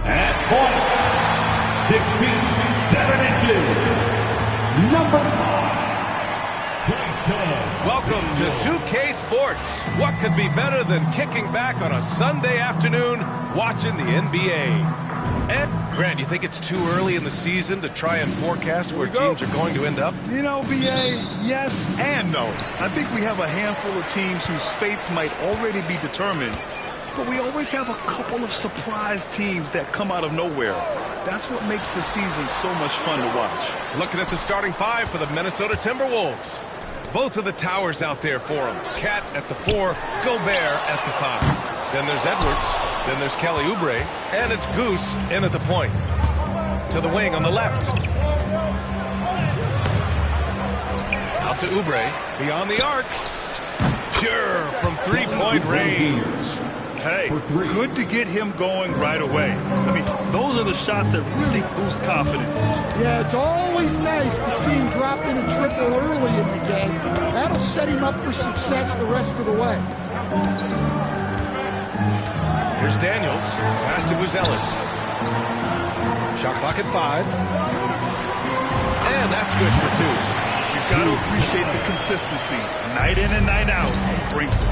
At point, 6 feet, 7 inches, number 5, Tyson. Welcome to 2K Sports. What could be better than kicking back on a Sunday afternoon watching the NBA? And Grant, you think it's too early in the season to try and forecast where teams are going to end up? You know, BA, yes and no. I think we have a handful of teams whose fates might already be determined, but we always have a couple of surprise teams that come out of nowhere. That's what makes the season so much fun to watch. Looking at the starting five for the Minnesota Timberwolves. Both of the towers out there for them. Cat at the 4, Gobert at the 5. Then there's Edwards. Then there's Kelly Oubre. And it's Goose in at the point. To the wing on the left. Out to Oubre. Beyond the arc. Pure from three-point range. Hey, good to get him going right away. I mean, those are the shots that really boost confidence. Yeah, it's always nice to see him drop in a triple early in the game. That'll set him up for success the rest of the way. Here's Daniels. Pass to Buzelis. Shot clock at 5. And that's good for 2. You've got to appreciate the consistency. Night in and night out, he brings it.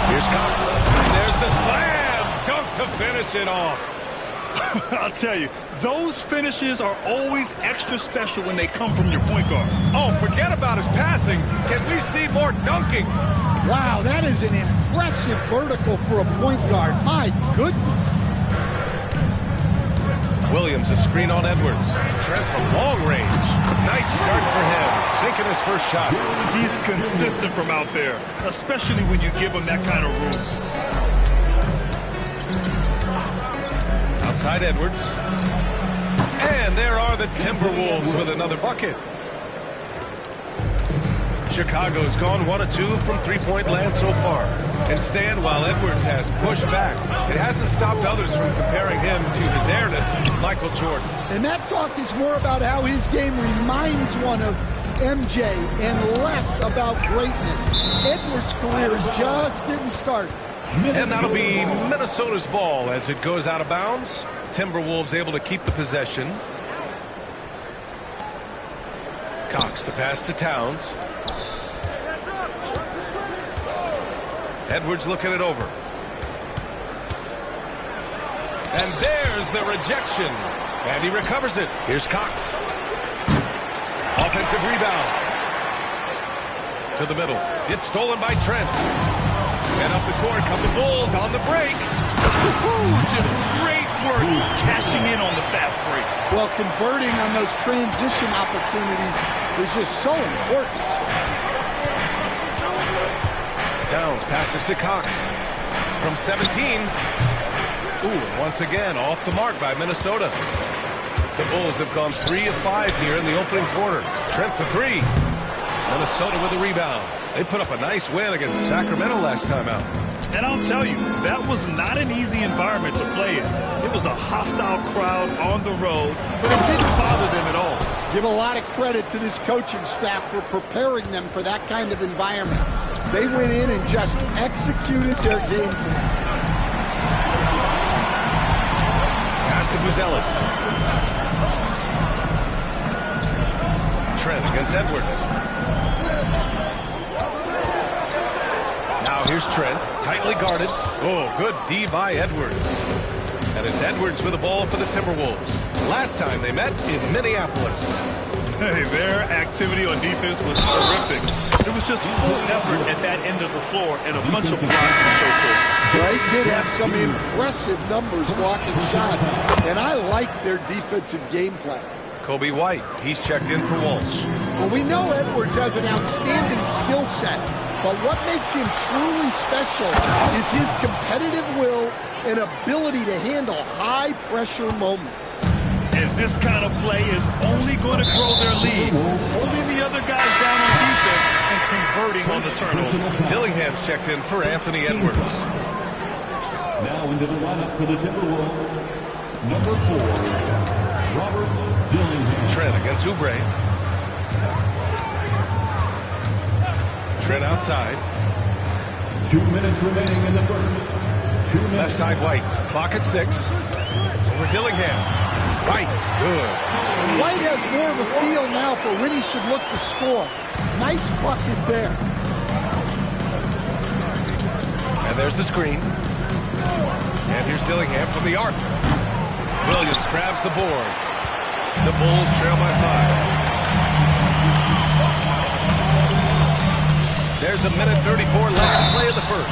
Here's Cox. There's the slam. Dunk to finish it off. I'll tell you, those finishes are always extra special when they come from your point guard. Oh, forget about his passing. Can we see more dunking? Wow, that is an impressive vertical for a point guard. My goodness. Williams, a screen on Edwards. Trent from long range. Nice start for him. Sinking his first shot. He's consistent from out there, especially when you give him that kind of room. Outside Edwards. And there are the Timberwolves with another bucket. Chicago's gone 1 of 2 from three-point land so far. And stand while Edwards has pushed back. It hasn't stopped others from comparing him to his heiress, Michael Jordan. And that talk is more about how his game reminds one of MJ and less about greatness. Edwards' career is just getting started. And that'll be Minnesota's ball as it goes out of bounds. Timberwolves able to keep the possession. Cox, the pass to Towns. Edwards looking it over. And there's the rejection. And he recovers it. Here's Cox. Offensive rebound. To the middle. It's stolen by Trent. And up the court come the Bulls on the break. Just great work cashing in on the fast break. Well, converting on those transition opportunities is just so important. Towns passes to Cox. From 17. Ooh, once again, off the mark by Minnesota. The Bulls have gone 3 of 5 here in the opening quarter. Trent for 3. Minnesota with a rebound. They put up a nice win against Sacramento last time out. And I'll tell you, that was not an easy environment to play in. It was a hostile crowd on the road, but it didn't bother them at all. Give a lot of credit to this coaching staff for preparing them for that kind of environment. They went in and just executed their game plan. Pass to Buzelis. Trent against Edwards. Now here's Trent, tightly guarded. Oh, good D by Edwards. And it's Edwards with the ball for the Timberwolves. Last time they met in Minneapolis. Hey, their activity on defense was terrific. It was just full effort at that end of the floor and a bunch of blocks to show for it. They did have some impressive numbers blocking shots, and I like their defensive game plan. Kobe White, he's checked in for Walsh. Well, we know Edwards has an outstanding skill set, but what makes him truly special is his competitive will and ability to handle high-pressure moments. And this kind of play is only going to grow their lead, holding the other guys down on defense and converting on the turnover. Dillingham's checked in for Anthony Edwards. Now into the lineup for the Timberwolves, number 4, Robert Dillingham. Trent against Oubre. Trent outside. 2 minutes remaining in the first. 2 minutes. Left side White. Clock at 6. Over Dillingham. White. Good. White has more of a feel now for when he should look to score. Nice bucket there. And there's the screen. And here's Dillingham from the arc. Williams grabs the board. The Bulls trail by 5. There's a minute 34 left to play in the first.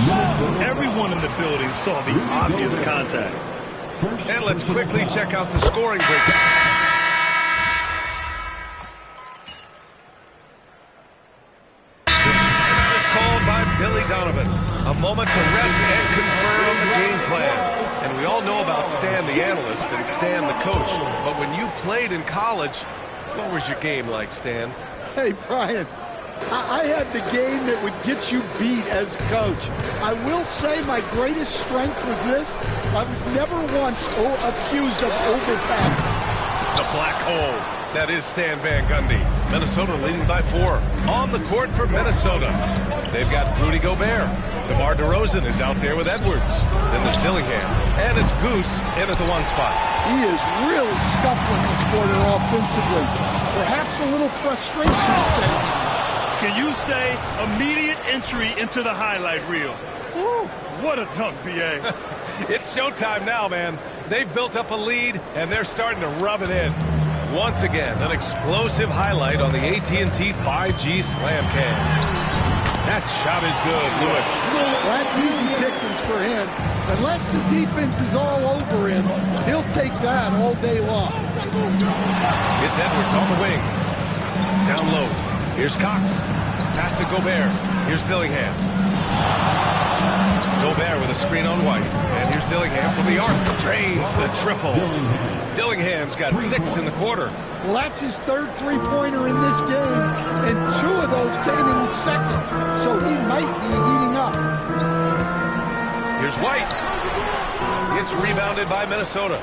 Everyone in the building saw the obvious contact. And let's quickly check out the scoring breakdown. That is called by Billy Donovan. A moment to rest and confirm the game plan. And we all know about Stan the analyst and Stan the coach. But when you played in college, what was your game like, Stan? Hey, Brian, I had the game that would get you beat as coach. I will say my greatest strength was this. I was never once accused of overpassing. The black hole. That is Stan Van Gundy. Minnesota leading by 4. On the court for Minnesota. They've got Rudy Gobert. DeMar DeRozan is out there with Edwards. Then there's Dillingham. And it's Goose in at the 1 spot. He is really scuffling this quarter offensively. Perhaps a little frustration setting. Can you say immediate entry into the highlight reel? Woo, what a dunk, BA. It's showtime now, man. They've built up a lead, and they're starting to rub it in. Once again, an explosive highlight on the AT&T 5G Slam Cam. That shot is good, Lewis. That's easy pickings for him. Unless the defense is all over him, he'll take that all day long. It's Edwards on the wing. Down low. Here's Cox. Pass to Gobert. Here's Dillingham. Gobert with a screen on White. And here's Dillingham from the arc. Drains the triple. Dillingham's got 6 in the quarter. Well, that's his third three-pointer in this game, and 2 of those came in the second, so he might be heating up. Here's White. It's rebounded by Minnesota.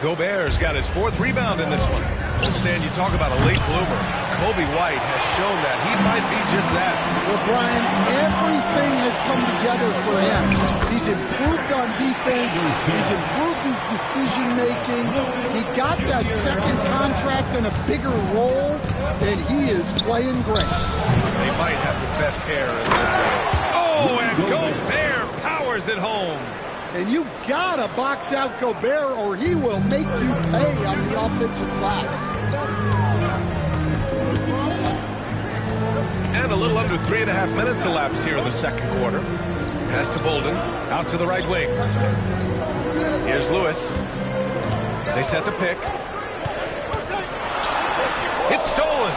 Gobert's got his 4th rebound in this one. Well, Stan, you talk about a late bloomer. Kobe White has shown that he might be just that. Well, Brian, everything has come together for him. He's improved on defense. He's improved his decision-making. He got that second contract and a bigger role, and he is playing great. They might have the best hair in the league. Oh, and Gobert powers it home. And you gotta box out Gobert or he will make you pay on the offensive glass. And a little under 3.5 minutes elapsed here in the second quarter. Pass to Bolden, out to the right wing. Here's Lewis. They set the pick. It's stolen.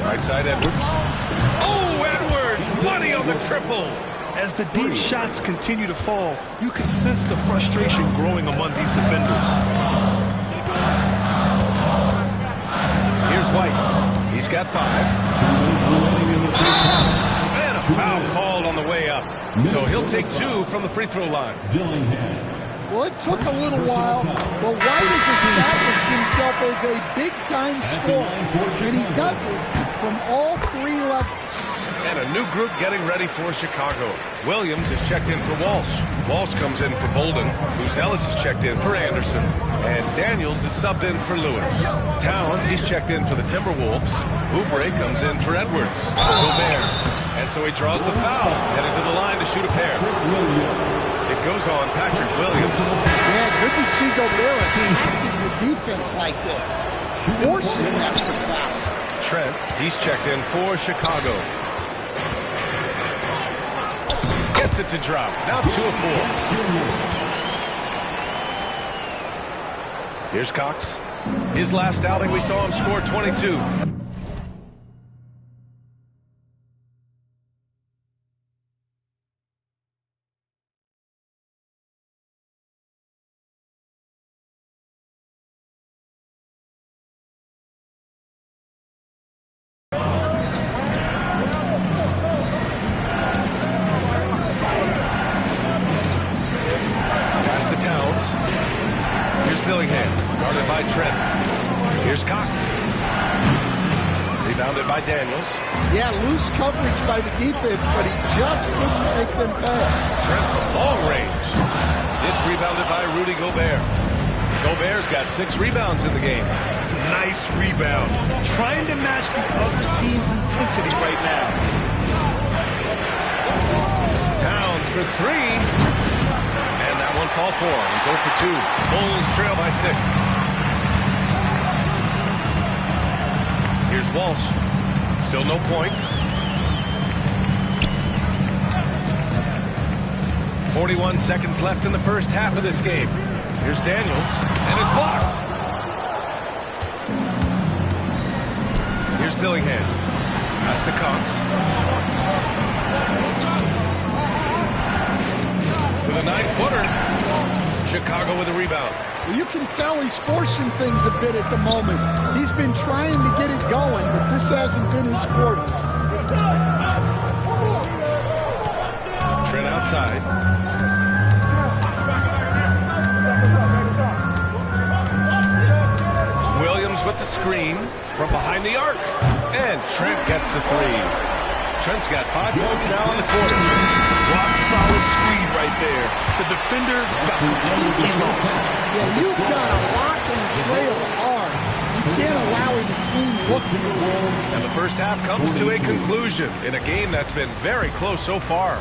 Right side Edwards. Oh, Edwards! Money on the triple. As the deep shots continue to fall, you can sense the frustration growing among these defenders. Here's White. He's got 5. And a foul called on the way up. So he'll take 2 from the free throw line. Well, it took a little while, but White has established himself as a big-time scorer, and he does it from all 3 levels. And a new group getting ready for Chicago. Williams is checked in for Walsh. Walsh comes in for Bolden. Ellis is checked in for Anderson. And Daniels is subbed in for Lewis. Towns, he's checked in for the Timberwolves. Oubre comes in for Edwards. Gobert. And so he draws the foul, heading to the line to shoot a pair. It goes on Patrick Williams. Yeah, good to see Gobert attacking the defense like this. Forcing them to foul. Trent, he's checked in for Chicago. Gets it to drop. Now 2 of 4. Here's Cox. His last outing, we saw him score 22. Guarded by Trent. Here's Cox. Rebounded by Daniels. Yeah, loose coverage by the defense, but he just couldn't make them pay. Trent from long range. It's rebounded by Rudy Gobert. Gobert's got 6 rebounds in the game. Nice rebound. Trying to match the other team's intensity right now. Towns for 3. And that one fall for him. He's 0 for 2. Bulls trail by 6. Here's Walsh. Still no points. 41 seconds left in the first half of this game. Here's Daniels. And it's blocked. Here's Dillingham. Pass to Cox. With a 9-footer. Chicago with a rebound. Well, you can tell he's forcing things a bit at the moment. He's been trying to get it going, but this hasn't been his quarter. Trent outside. Williams with the screen from behind the arc. And Trent gets the 3. Trent's got 5 points now in the quarter. Rock solid screen right there. The defender got completely lost. Yeah, you've got to lock and trail hard. You can't allow him to clean look in the wall. And the first half comes to a conclusion in a game that's been very close so far.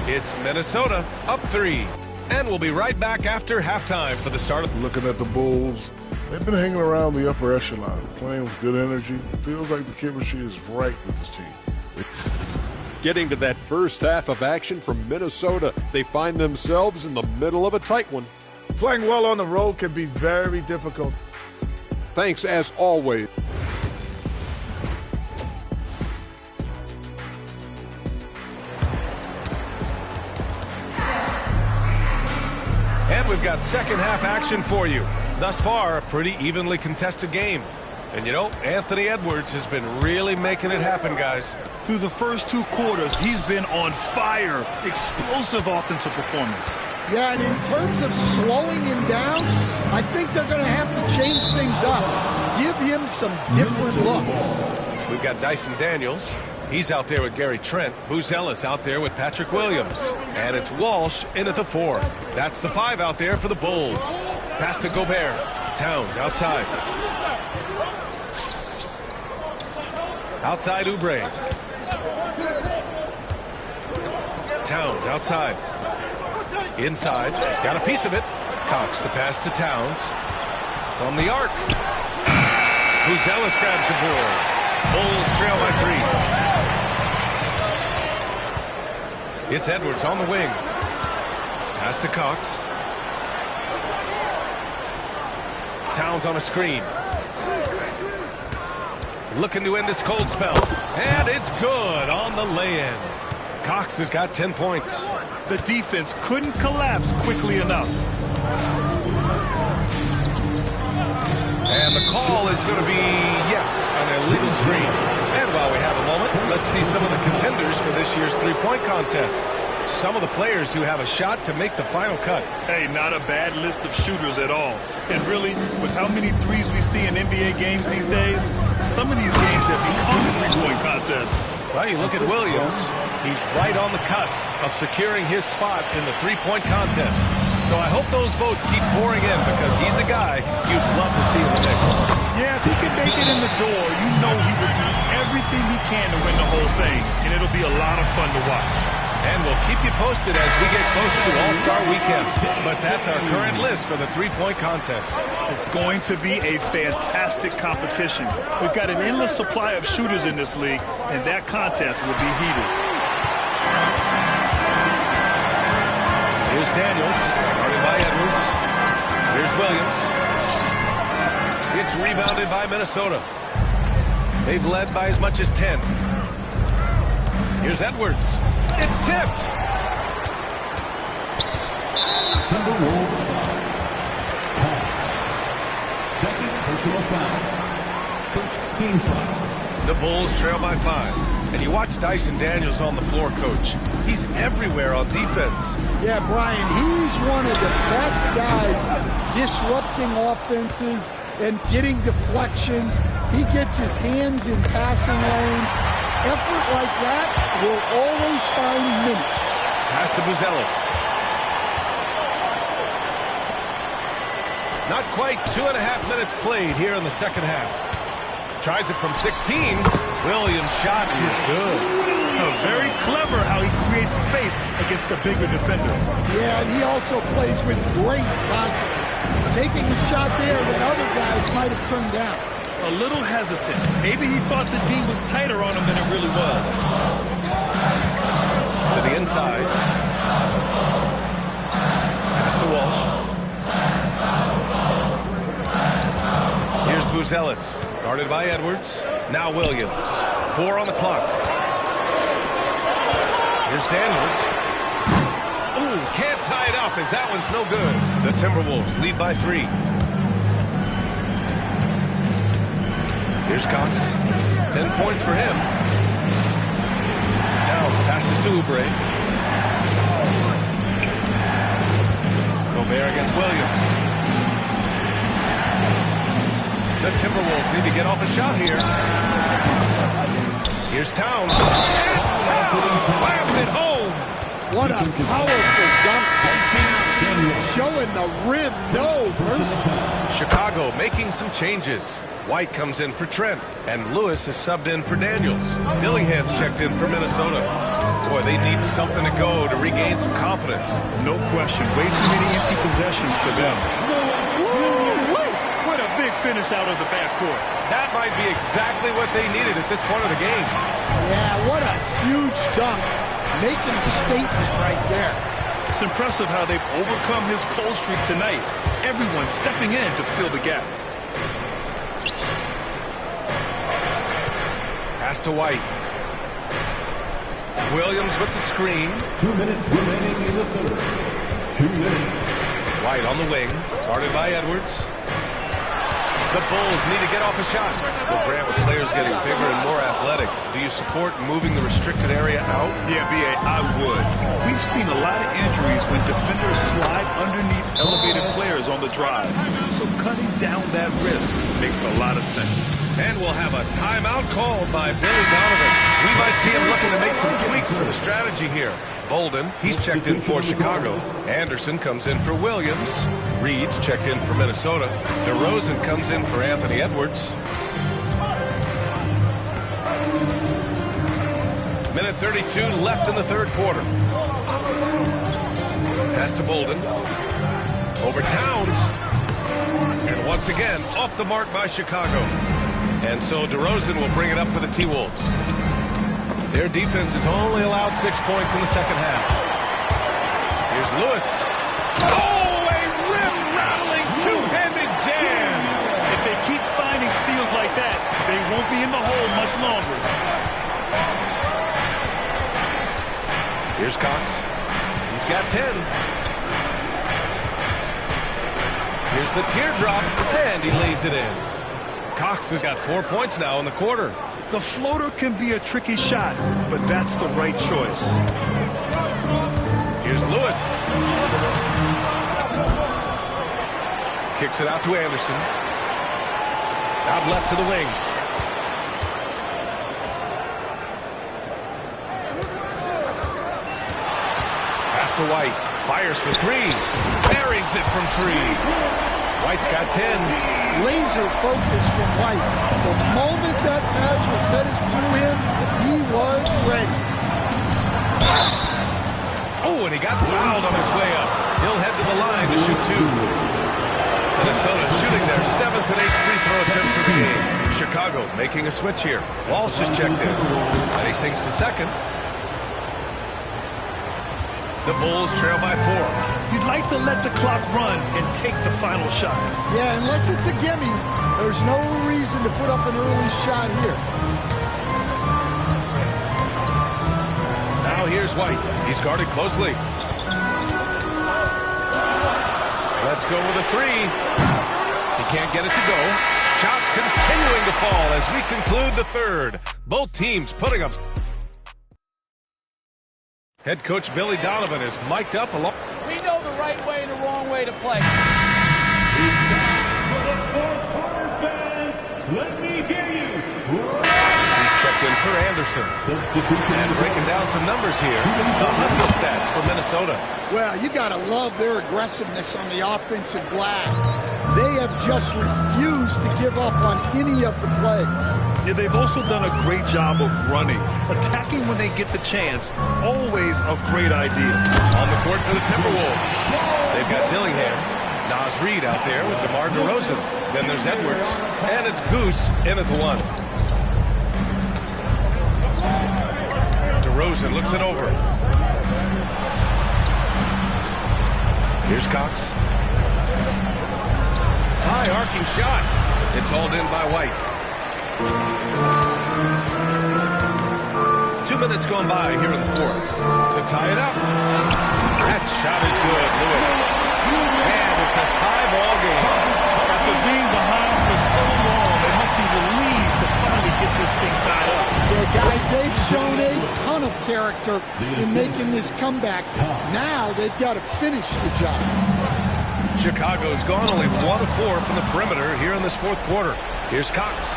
It's Minnesota up 3. And we'll be right back after halftime for the start of... Looking at the Bulls, they've been hanging around the upper echelon, playing with good energy. Feels like the chemistry is right with this team. Getting to that first half of action from Minnesota, they find themselves in the middle of a tight one. Playing well on the road can be very difficult. Thanks as always. And we've got second half action for you. Thus far, a pretty evenly contested game. And you know, Anthony Edwards has been really making it happen, guys. Through the first 2 quarters, he's been on fire. Explosive offensive performance. Yeah, and in terms of slowing him down, I think they're going to have to change things up. Give him some different looks. We've got Dyson Daniels. He's out there with Gary Trent. Buzelis out there with Patrick Williams. And it's Walsh in at the 4. That's the 5 out there for the Bulls. Pass to Gobert. Towns outside. Outside Oubre. Towns outside. Inside. Got a piece of it. Cox the pass to Towns. From the arc. Buzelis grabs the board. Bulls trail by 3. It's Edwards on the wing. Pass to Cox. Towns on a screen. Looking to end this cold spell. And it's good on the lay-in. Cox has got 10 points. The defense couldn't collapse quickly enough. And the call is going to be, yes, an illegal screen. And while we have a moment, let's see some of the contenders for this year's three-point contest. Some of the players who have a shot to make the final cut. Hey, not a bad list of shooters at all. And really, with how many threes we see in NBA games these days, some of these games have become three-point contests. Well, you look at Williams. He's right on the cusp of securing his spot in the three-point contest. So I hope those votes keep pouring in because he's a guy you'd love to see in the mix. Yeah, if he can make it in the door, you know he will do everything he can to win the whole thing. And it'll be a lot of fun to watch. And we'll keep you posted as we get closer to All-Star Weekend. But that's our current list for the three-point contest. It's going to be a fantastic competition. We've got an endless supply of shooters in this league, and that contest will be heated. Here's Daniels, guarded by Edwards. Here's Williams. It's rebounded by Minnesota. They've led by as much as 10. Here's Edwards. It's tipped. Timberwolves pass. Second personal foul. First team foul. The Bulls trail by 5. And you watch Dyson Daniels on the floor, Coach. He's everywhere on defense. Yeah, Brian, he's one of the best guys disrupting disrupting offenses and getting deflections. He gets his hands in passing lanes. Effort like that will always find minutes. Pass to Buzelis. Not quite 2.5 minutes played here in the second half. Tries it from 16. Williams' shot is good. Very clever how he creates space against the bigger defender. Yeah, and he also plays with great confidence, taking a shot there that other guys might have turned down. A little hesitant. Maybe he thought the D was tighter on him than it really was. To the inside. Pass to Walsh. Here's Buzelis, guarded by Edwards. Now Williams. 4 on the clock. Here's Daniels. Ooh, can't tie it up as that one's no good. The Timberwolves lead by 3. Here's Cox. 10 points for him. Towns passes to Oubre. Gobert against Williams. The Timberwolves need to get off a shot here. Here's Towns. And Towns slams it home. What a powerful dunk. Showing the rim, no mercy. Chicago making some changes. White comes in for Trent, and Lewis is subbed in for Daniels. Dillingham checked in for Minnesota. Boy, they need something to go to regain some confidence. No question. Way too many empty possessions for them. What a big finish out of the backcourt. That might be exactly what they needed at this point of the game. Yeah, what a huge dunk. Making a statement right there. It's impressive how they've overcome his cold streak tonight. Everyone stepping in to fill the gap. Pass to White. Williams with the screen. 2 minutes remaining in the third. 2 minutes. White on the wing, guarded by Edwards. The Bulls need to get off a shot. Well, Grant, with players getting bigger and more athletic, do you support moving the restricted area out? Yeah, B.A., I would. We've seen a lot of injuries when defenders slide underneath elevated players on the drive. So cutting down that risk makes a lot of sense. And we'll have a timeout called by Billy Donovan. We might see him looking to make some tweaks to the strategy here. Bolden, he's checked in for Chicago. Anderson comes in for Williams. Reed's checked in for Minnesota. DeRozan comes in for Anthony Edwards. Minute 32 left in the third quarter. Pass to Bolden. Over Towns. And once again, off the mark by Chicago. And so DeRozan will bring it up for the T-Wolves. Their defense has only allowed 6 points in the second half. Here's Lewis. Oh, a rim-rattling two-handed jam. If they keep finding steals like that, they won't be in the hole much longer. Here's Cox. He's got 10. Here's the teardrop, and he lays it in. Cox has got 4 points now in the quarter. The floater can be a tricky shot, but that's the right choice. Here's Lewis. Kicks it out to Anderson. Out left to the wing. Pass to White. Fires for 3. Buries it from 3. White's got 10. Laser focus from White. The moment that pass was headed to him, he was ready. Oh, and he got fouled on his way up. He'll head to the line to shoot 2. Minnesota shooting their 7th and 8th free throw attempts of the game. Chicago making a switch here. Walsh is checked in. And he sinks the second. The Bulls trail by 4. You'd like to let the clock run and take the final shot. Yeah, unless it's a gimme, there's no reason to put up an early shot here. Now here's White. He's guarded closely. Let's go with a 3. He can't get it to go. Shots continuing to fall as we conclude the third. Both teams putting up. Head coach Billy Donovan is mic'd up along. We know the right way and the wrong way to play. for Anderson. And breaking down some numbers here, the hustle stats for Minnesota. Well, you got to love their aggressiveness on the offensive glass. They have just refused to give up on any of the plays. Yeah, they've also done a great job of running. Attacking when they get the chance, always a great idea. On the court for the Timberwolves. They've got Dillingham, Nas Reed out there with DeMar DeRozan. Then there's Edwards, and it's Goose in at the one. DeRozan looks it over. Here's Cox. High arcing shot. It's hauled in by White. 2 minutes gone by here in the fourth. To tie it up. That shot is good, Lewis. And it's a tie ball game. After being behind for so long, they must be relieved to finally get this thing tied up. Yeah, guys, they've shown a ton of character in making this comeback. Now they've got to finish the job. Chicago's gone only 1 of 4 from the perimeter here in this fourth quarter. Here's Cox.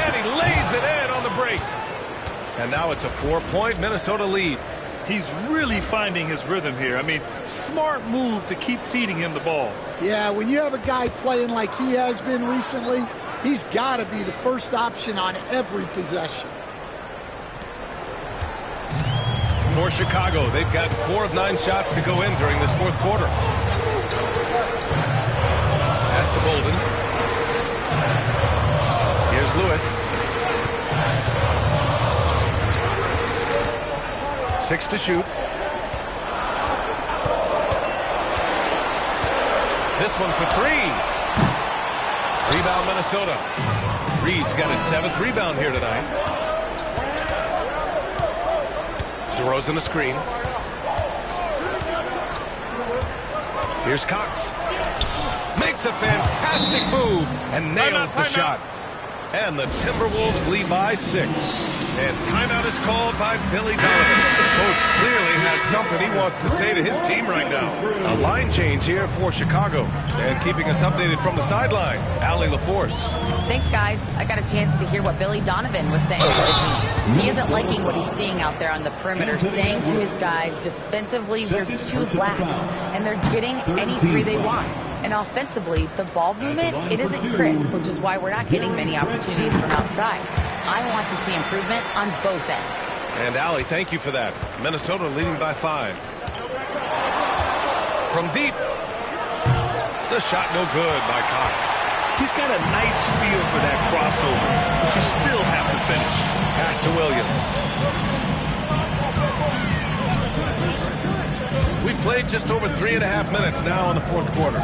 And he lays it in on the break. And now it's a 4-point Minnesota lead. He's really finding his rhythm here. I mean, smart move to keep feeding him the ball. Yeah, when you have a guy playing like he has been recently, he's got to be the first option on every possession. For Chicago, they've got 4 of 9 shots to go in during this fourth quarter. Pass to Bolden. Here's Lewis. 6 to shoot. This one for 3. Rebound Minnesota. Reed's got his 7th rebound here tonight. DeRozan a screen. Here's Cox. Makes a fantastic move and nails the shot. And the Timberwolves lead by 6. And timeout is called by Billy Donovan. The coach clearly has something he wants to say to his team right now. A line change here for Chicago. And keeping us updated from the sideline, Allie LaForce. Thanks, guys. I got a chance to hear what Billy Donovan was saying to the team. He isn't liking what he's seeing out there on the perimeter, saying to his guys, defensively, we're too lax, and they're getting any 3 they want. And offensively, the ball movement, it isn't crisp, which is why we're not getting many opportunities from outside. I want to see improvement on both ends. And Allie, thank you for that. Minnesota leading by 5. From deep. The shot no good by Cox. He's got a nice feel for that crossover, but you still have to finish. Pass to Williams. We played just over 3.5 minutes now in the fourth quarter.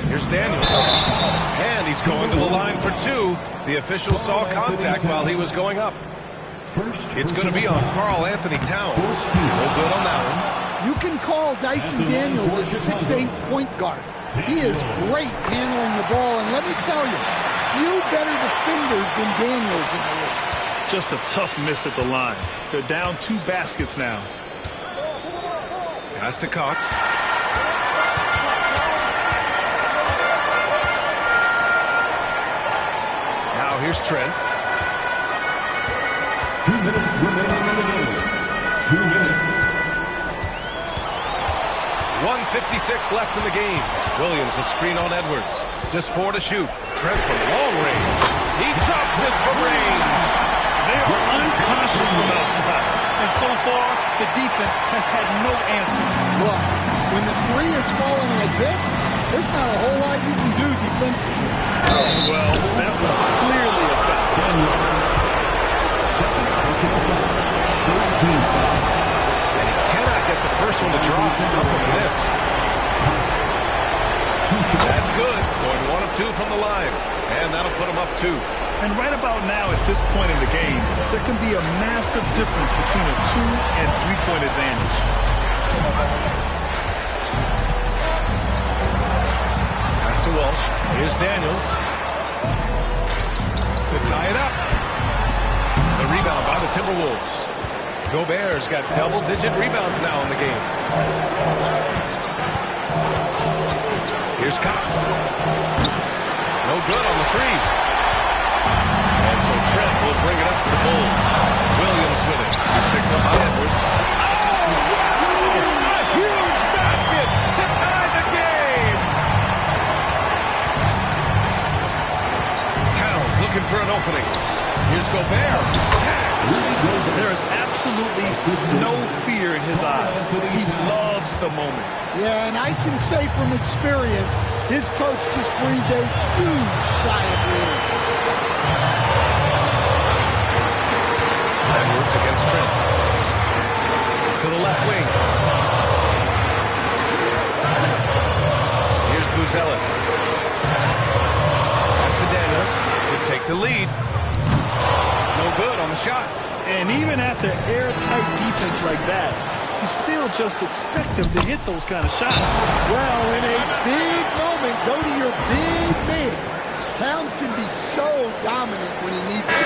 Here's Daniels. And he's going to the line for 2. The official saw contact while he was going up. It's going to be on Karl Anthony Towns. No good on that one. You can call Dyson Daniels a 6'8" point guard. He is great handling the ball, and let me tell you, few better defenders than Daniels in the league. Just a tough miss at the line. They're down 2 baskets now. Pass to Cox. Now here's Trent. 2 minutes remaining in the game. 2 minutes. 1:56 left in the game. Williams a screen on Edwards. Just 4 to shoot. Trent from long range. He drops it from range. They are unconscious from outside. And so far, the defense has had no answer. Look, when the 3 is falling like this, there's not a whole lot you can do defensively. Well, that was clearly a foul. And he cannot get the first one to drop. Tougher than this. That's good. Going 1 of 2 from the line. And that'll put him up 2. And right about now, at this point in the game, there can be a massive difference between a 2- and 3-point advantage. Pass to Walsh. Here's Daniels. To tie it up. The rebound by the Timberwolves. Gobert's got double-digit rebounds now in the game. Here's Cox. No good on the 3. for the Bulls. Williams with it. He's picked up by Edwards. Oh, wow! A huge basket to tie the game. Towns looking for an opening. Here's Gobert. There is absolutely no fear in his eyes. He loves the moment. Yeah, and I can say from experience, his coach just breathed a huge sigh of relief. Edwards against Trent. To the left wing. Here's Buzelis. Pass to Daniels to take the lead. No good on the shot. And even after airtight defense like that, you still just expect him to hit those kind of shots. Well, in a big moment, go to your big man. Towns can be so dominant when he needs to be.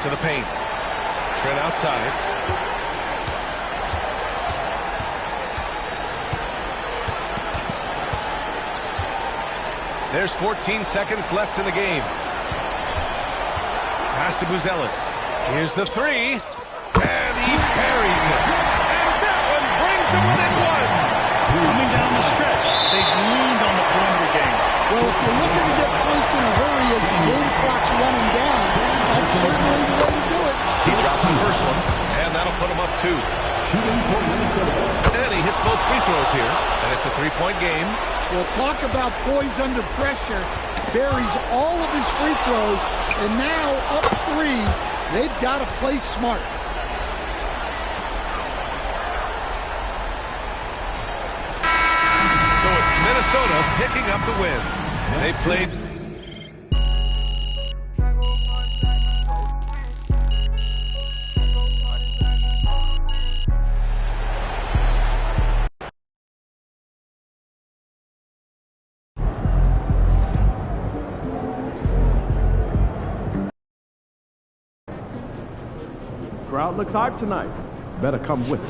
To the paint. Trent outside. There's 14 seconds left in the game. Pass to Buzelis. Here's the three. And he buries it. And that one brings them within one. Coming down the stretch, they've leaned on the perimeter game. Well, if you're looking to get points in a hurry as the game clock's running down, that's certainly the way to do it. He drops the first one, and that'll put him up 2. And he hits both free throws here, and it's a 3-point game. Well, talk about poise under pressure. Buries all of his free throws, and now up 3. They've got to play smart. So it's Minnesota picking up the win. They played... Crowd looks hyped tonight. Better come with it.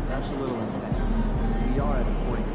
That's a little. We are at a point.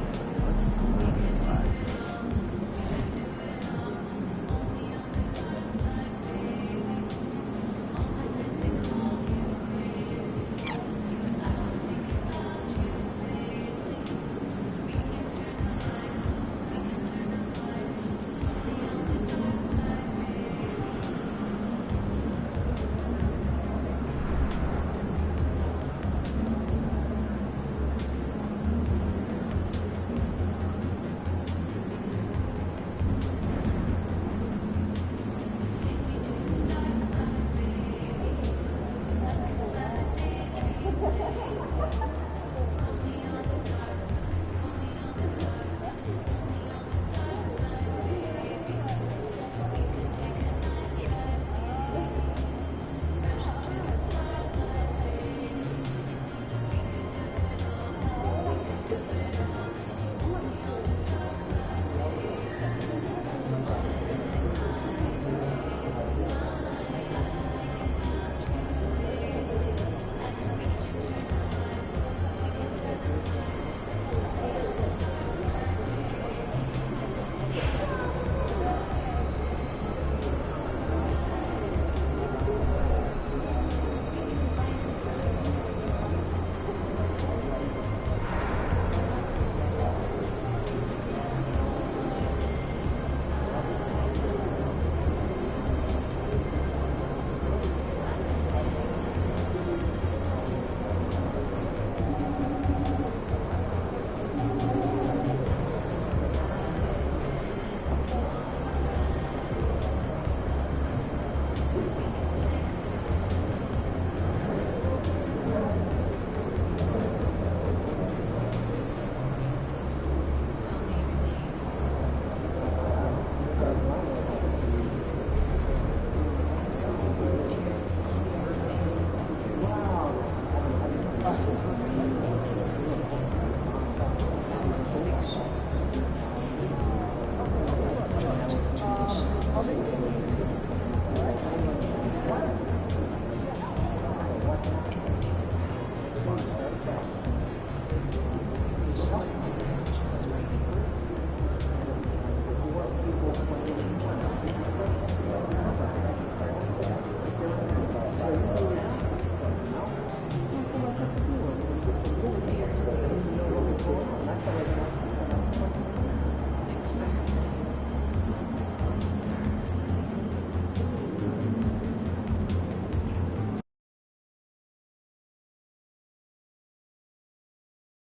The bear sees you.